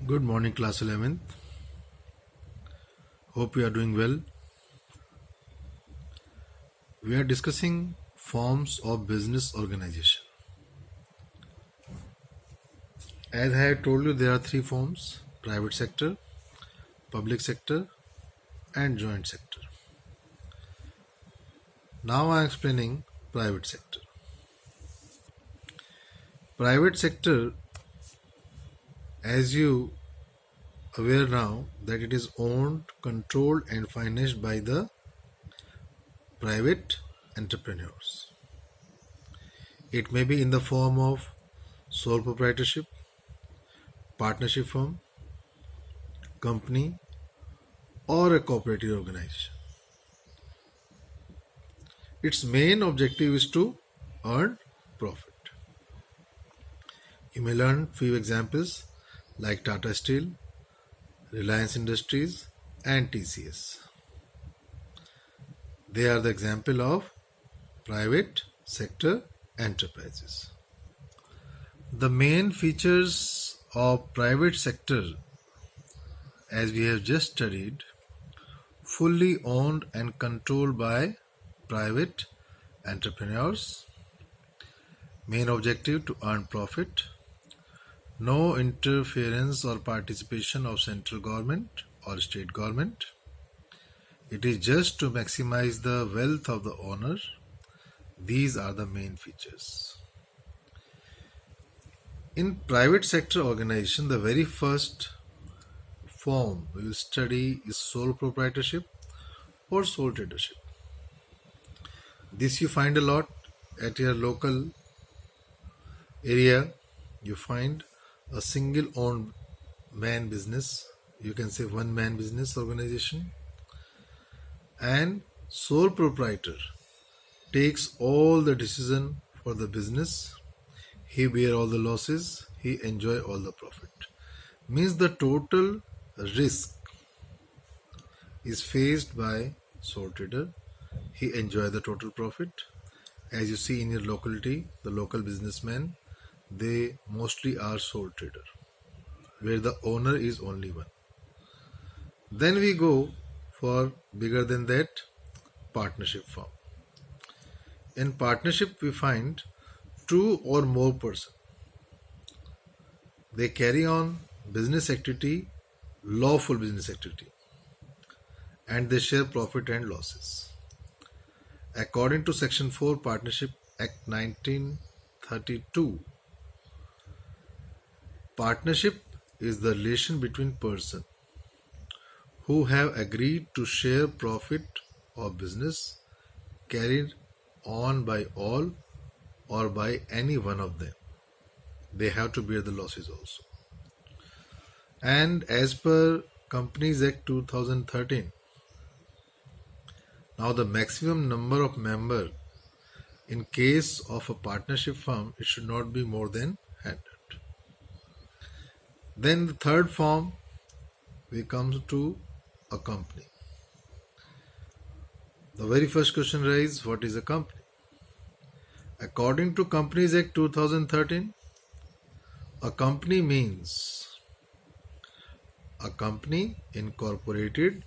Good morning, class 11th. Hope you are doing well. We are discussing forms of business organization. As I have told you, there are three forms: private sector, public sector, and joint sector. Now I am explaining private sector. Private sector, as you aware now, that it is owned, controlled, and financed by the private entrepreneurs. It may be in the form of sole proprietorship, partnership firm, company, or a cooperative organization. Its main objective is to earn profit. You may learn few examples like Tata Steel, Reliance Industries, and TCS. They are the example of private sector enterprises. The main features of private sector, as we have just studied, fully owned and controlled by private entrepreneurs. Main objective to earn profit. No interference or participation of central government or state government. It is just to maximize the wealth of the owner. These are the main features. In private sector organization, the very first form we will study is sole proprietorship or sole tradership. This you find a lot at your local area. You find a single owned man business, you can say one man business organization, and sole proprietor takes all the decision for the business. He bear all the losses, he enjoy all the profit. Means the total risk is faced by sole trader. He enjoy the total profit. As you see in your locality, the local businessmen, they mostly are sole trader, where the owner is only one. Then we go for bigger than that, partnership firm. In partnership, we find two or more persons. They carry on business activity, lawful business activity, and they share profit and losses. According to Section 4 Partnership Act 1932, partnership is the relation between persons who have agreed to share profit of business carried on by all or by any one of them. They have to bear the losses also. And as per Companies Act 2013, now the maximum number of members in case of a partnership firm, it should not be more than 100. Then the third form, we come to a company. The very first question arises, what is a company? According to Companies Act 2013, a company means a company incorporated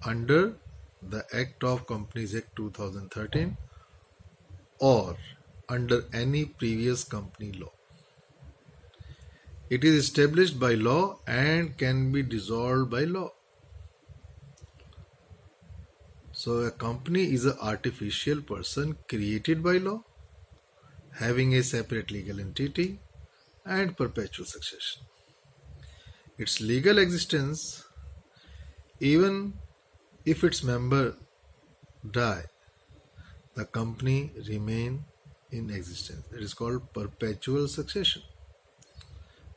under the Act of Companies Act 2013 or under any previous company law. It is established by law and can be dissolved by law. So a company is an artificial person created by law, having a separate legal entity and perpetual succession. Its legal existence, even if its member die, the company remain in existence. It is called perpetual succession.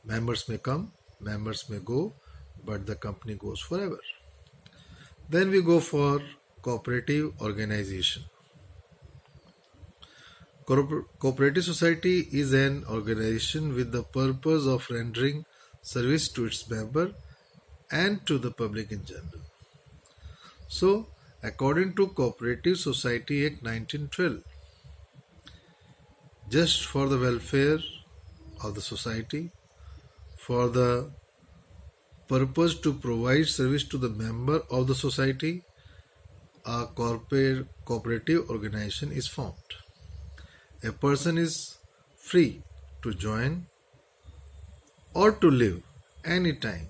Members may come, members may go, but the company goes forever. Then we go for cooperative organization. Cooperative society is an organization with the purpose of rendering service to its member and to the public in general. So, according to Cooperative Society Act 1912, just for the welfare of the society, for the purpose to provide service to the member of the society, a cooperative organization is formed. A person is free to join or to leave anytime.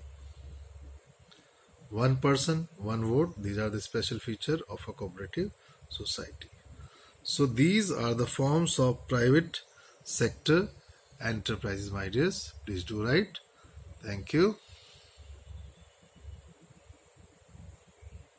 One person, one vote. These are the special feature of a cooperative society. So these are the forms of private sector enterprises, my dears. Please do write. Thank you.